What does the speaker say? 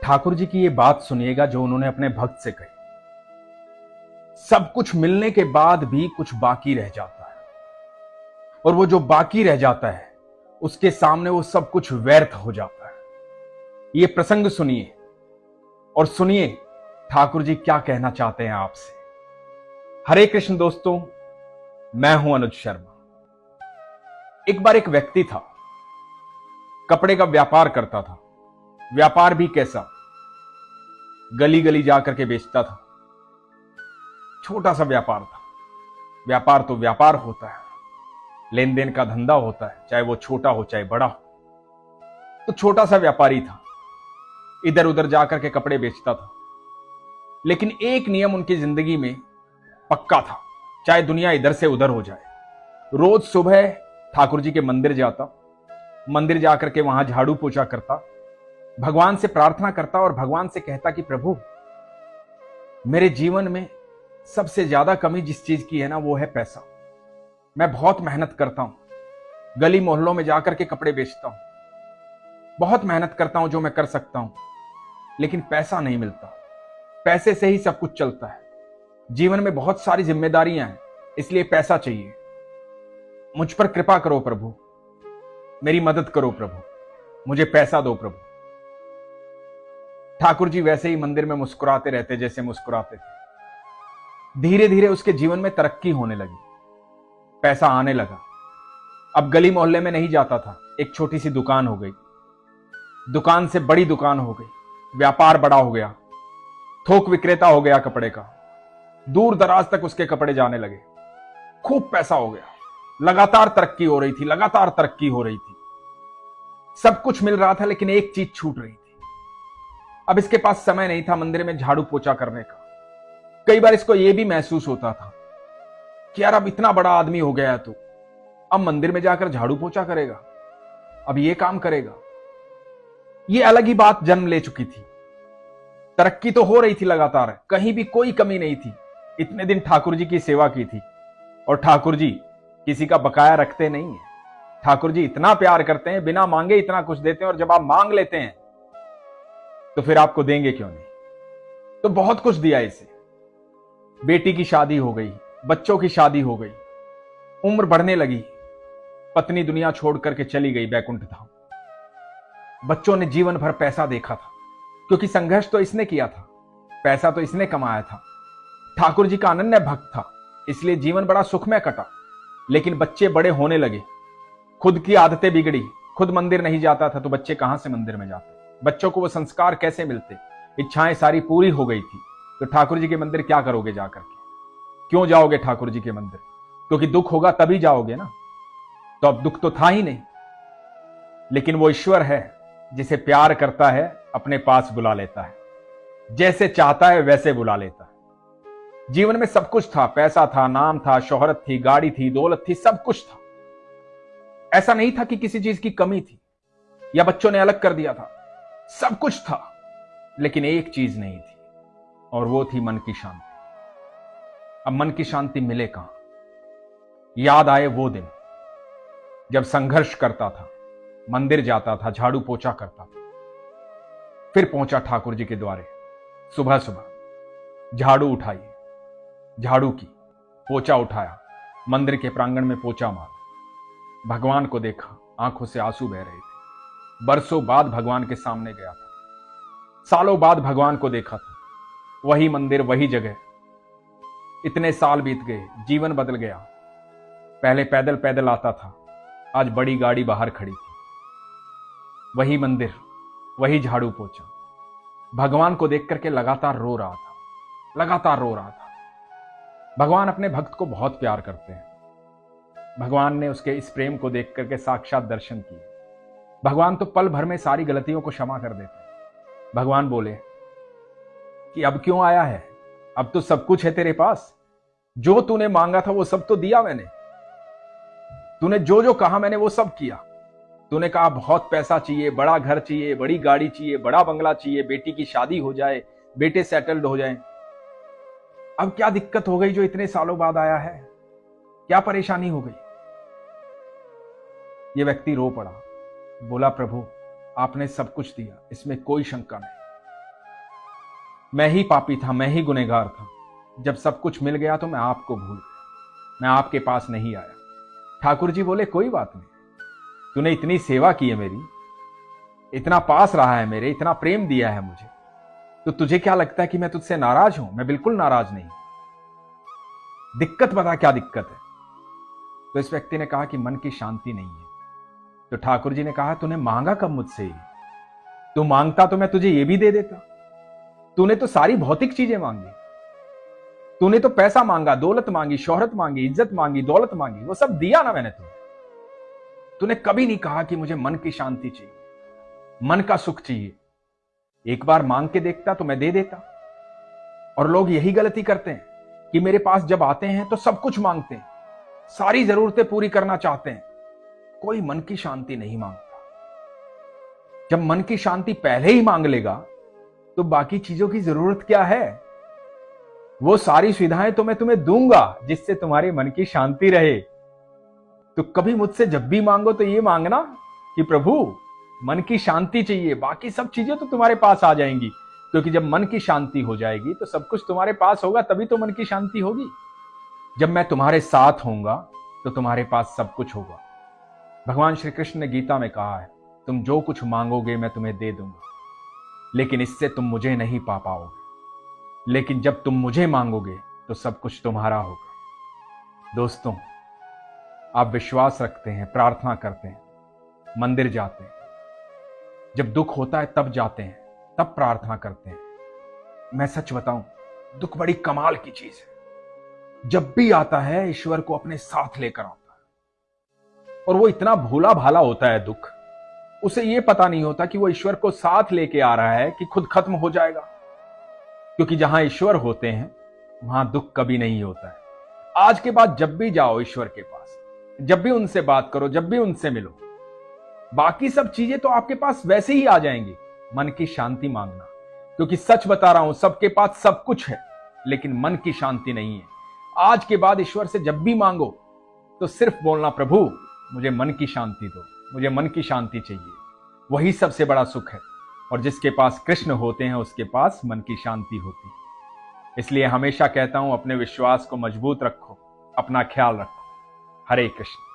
ठाकुर जी की ये बात सुनिएगा जो उन्होंने अपने भक्त से कही। सब कुछ मिलने के बाद भी कुछ बाकी रह जाता है, और वो जो बाकी रह जाता है उसके सामने वो सब कुछ व्यर्थ हो जाता है। ये प्रसंग सुनिए और सुनिए ठाकुर जी क्या कहना चाहते हैं आपसे। हरे कृष्ण दोस्तों, मैं हूं अनुज शर्मा। एक बार एक व्यक्ति था, कपड़े का व्यापार करता था। व्यापार भी कैसा, गली गली जाकर के बेचता था। छोटा सा व्यापार था। व्यापार तो व्यापार होता है, लेन देन का धंधा होता है, चाहे वो छोटा हो चाहे बड़ा हो। तो छोटा सा व्यापारी था, इधर उधर जाकर के कपड़े बेचता था। लेकिन एक नियम उनकी जिंदगी में पक्का था, चाहे दुनिया इधर से उधर हो जाए। रोज सुबह ठाकुर जी के मंदिर जाता, मंदिर जाकर के वहां झाड़ू पोछा करता, भगवान से प्रार्थना करता और भगवान से कहता कि प्रभु, मेरे जीवन में सबसे ज्यादा कमी जिस चीज की है ना, वो है पैसा। मैं बहुत मेहनत करता हूं, गली मोहल्लों में जाकर के कपड़े बेचता हूं, बहुत मेहनत करता हूं जो मैं कर सकता हूं, लेकिन पैसा नहीं मिलता। पैसे से ही सब कुछ चलता है। जीवन में बहुत सारी जिम्मेदारियां हैं, इसलिए पैसा चाहिए। मुझ पर कृपा करो प्रभु, मेरी मदद करो प्रभु, मुझे पैसा दो प्रभु। ठाकुर जी वैसे ही मंदिर में मुस्कुराते रहते जैसे मुस्कुराते थे। धीरे धीरे उसके जीवन में तरक्की होने लगी, पैसा आने लगा। अब गली मोहल्ले में नहीं जाता था, एक छोटी सी दुकान हो गई, दुकान से बड़ी दुकान हो गई, व्यापार बड़ा हो गया, थोक विक्रेता हो गया कपड़े का। दूर दराज तक उसके कपड़े जाने लगे, खूब पैसा हो गया, लगातार तरक्की हो रही थी, लगातार तरक्की हो रही थी। सब कुछ मिल रहा था, लेकिन एक चीज छूट रही थी। अब इसके पास समय नहीं था मंदिर में झाड़ू पोछा करने का। कई बार इसको यह भी महसूस होता था कि यार अब इतना बड़ा आदमी हो गया है तो अब मंदिर में जाकर झाड़ू पोछा करेगा, अब ये काम करेगा। ये अलग ही बात जन्म ले चुकी थी। तरक्की तो हो रही थी लगातार, कहीं भी कोई कमी नहीं थी। इतने दिन ठाकुर जी की सेवा की थी, और ठाकुर जी किसी का बकाया रखते नहीं है। ठाकुर जी इतना प्यार करते हैं, बिना मांगे इतना कुछ देते हैं, और जब आप मांग लेते हैं तो फिर आपको देंगे क्यों नहीं। तो बहुत कुछ दिया इसे। बेटी की शादी हो गई, बच्चों की शादी हो गई, उम्र बढ़ने लगी, पत्नी दुनिया छोड़ करके चली गई बैकुंठ धाम। बच्चों ने जीवन भर पैसा देखा था, क्योंकि संघर्ष तो इसने किया था, पैसा तो इसने कमाया था। ठाकुर जी का अनन्य भक्त था, इसलिए जीवन बड़ा सुखमय कटा। लेकिन बच्चे बड़े होने लगे, खुद की आदतें बिगड़ी, खुद मंदिर नहीं जाता था तो बच्चे कहां से मंदिर में जाते, बच्चों को वो संस्कार कैसे मिलते। इच्छाएं सारी पूरी हो गई थी, तो ठाकुर जी के मंदिर क्या करोगे जाकर के? क्यों जाओगे ठाकुर जी के मंदिर? क्योंकि दुख होगा तभी जाओगे ना। तो अब दुख तो था ही नहीं। लेकिन वो ईश्वर है जिसे प्यार करता है, अपने पास बुला लेता है, जैसे चाहता है वैसे बुला लेता है। जीवन में सब कुछ था, पैसा था, नाम था, शोहरत थी, गाड़ी थी, दौलत थी, सब कुछ था। ऐसा नहीं था कि किसी चीज की कमी थी या बच्चों ने अलग कर दिया था। सब कुछ था, लेकिन एक चीज नहीं थी, और वो थी मन की शांति। अब मन की शांति मिले कहां? याद आए वो दिन जब संघर्ष करता था, मंदिर जाता था, झाड़ू पोछा करता था। फिर पहुंचा ठाकुर जी के द्वारे, सुबह सुबह झाड़ू उठाई, झाड़ू की, पोछा उठाया, मंदिर के प्रांगण में पोछा मारा, भगवान को देखा, आंखों से आंसू बह रहे थे। बरसों बाद भगवान के सामने गया था, सालों बाद भगवान को देखा था। वही मंदिर, वही जगह। इतने साल बीत गए, जीवन बदल गया। पहले पैदल पैदल आता था, आज बड़ी गाड़ी बाहर खड़ी थी। वही मंदिर, वही झाड़ू पोछा। भगवान को देख करके लगातार रो रहा था, लगातार रो रहा था। भगवान अपने भक्त को बहुत प्यार करते हैं। भगवान ने उसके इस प्रेम को देख करके साक्षात दर्शन किए। भगवान तो पल भर में सारी गलतियों को क्षमा कर देते हैं। भगवान बोले कि अब क्यों आया है, अब तो सब कुछ है तेरे पास, जो तूने मांगा था वो सब तो दिया मैंने, तूने जो जो कहा मैंने वो सब किया। तूने कहा बहुत पैसा चाहिए, बड़ा घर चाहिए, बड़ी गाड़ी चाहिए, बड़ा बंगला चाहिए, बेटी की शादी हो जाए, बेटे सेटल्ड हो जाएं। अब क्या दिक्कत हो गई जो इतने सालों बाद आया है? क्या परेशानी हो गई? ये व्यक्ति रो पड़ा, बोला प्रभु आपने सब कुछ दिया, इसमें कोई शंका नहीं, मैं ही पापी था, मैं ही गुनहगार था। जब सब कुछ मिल गया तो मैं आपको भूल गया, मैं आपके पास नहीं आया। ठाकुर जी बोले कोई बात नहीं, तूने इतनी सेवा की है मेरी, इतना पास रहा है मेरे, इतना प्रेम दिया है मुझे, तो तुझे क्या लगता है कि मैं तुझसे नाराज हूं? मैं बिल्कुल नाराज नहीं। दिक्कत बता, क्या दिक्कत है? तो इस व्यक्ति ने कहा कि मन की शांति नहीं है। तो ठाकुर जी ने कहा तूने मांगा कब मुझसे? तू मांगता तो मैं तुझे ये भी दे देता। तूने तो सारी भौतिक चीजें मांगी, तूने तो पैसा मांगा, दौलत मांगी, शोहरत मांगी, इज्जत मांगी, दौलत मांगी, वो सब दिया ना मैंने तुम्हें। तूने कभी नहीं कहा कि मुझे मन की शांति चाहिए, मन का सुख चाहिए। एक बार मांग के देखता तो मैं दे देता। और लोग यही गलती करते हैं कि मेरे पास जब आते हैं तो सब कुछ मांगते हैं, सारी जरूरतें पूरी करना चाहते हैं, कोई मन की शांति नहीं मांगता। जब मन की शांति पहले ही मांग लेगा तो बाकी चीजों की जरूरत क्या है? वो सारी सुविधाएं तो मैं तुम्हें दूंगा जिससे तुम्हारे मन की शांति रहे। तो कभी मुझसे जब भी मांगो तो ये मांगना कि प्रभु मन की शांति चाहिए, बाकी सब चीजें तो तुम्हारे पास आ जाएंगी। क्योंकि जब मन की शांति हो जाएगी तो सब कुछ तुम्हारे पास होगा, तभी तो मन की शांति होगी। जब मैं तुम्हारे साथ होऊंगा तो तुम्हारे पास सब कुछ होगा। भगवान श्री कृष्ण ने गीता में कहा है, तुम जो कुछ मांगोगे मैं तुम्हें दे दूंगा, लेकिन इससे तुम मुझे नहीं पा पाओगे। लेकिन जब तुम मुझे मांगोगे तो सब कुछ तुम्हारा होगा। दोस्तों, आप विश्वास रखते हैं, प्रार्थना करते हैं, मंदिर जाते हैं, जब दुख होता है तब जाते हैं, तब प्रार्थना करते हैं। मैं सच बताऊं, दुख बड़ी कमाल की चीज है। जब भी आता है ईश्वर को अपने साथ लेकर आता है, और वो इतना भोला भाला होता है दुख, उसे ये पता नहीं होता कि वो ईश्वर को साथ लेके आ रहा है कि खुद खत्म हो जाएगा। क्योंकि जहां ईश्वर होते हैं वहां दुख कभी नहीं होता है। आज के बाद जब भी जाओ ईश्वर के पास, जब भी उनसे बात करो, जब भी उनसे मिलो, बाकी सब चीजें तो आपके पास वैसे ही आ जाएंगी। मन की शांति मांगना, क्योंकि सच बता रहा हूं, सबके पास सब कुछ है लेकिन मन की शांति नहीं है। आज के बाद ईश्वर से जब भी मांगो तो सिर्फ बोलना, प्रभु मुझे मन की शांति दो, मुझे मन की शांति चाहिए। वही सबसे बड़ा सुख है। और जिसके पास कृष्ण होते हैं उसके पास मन की शांति होती है। इसलिए हमेशा कहता हूं, अपने विश्वास को मजबूत रखो, अपना ख्याल रखो। हरे कृष्ण।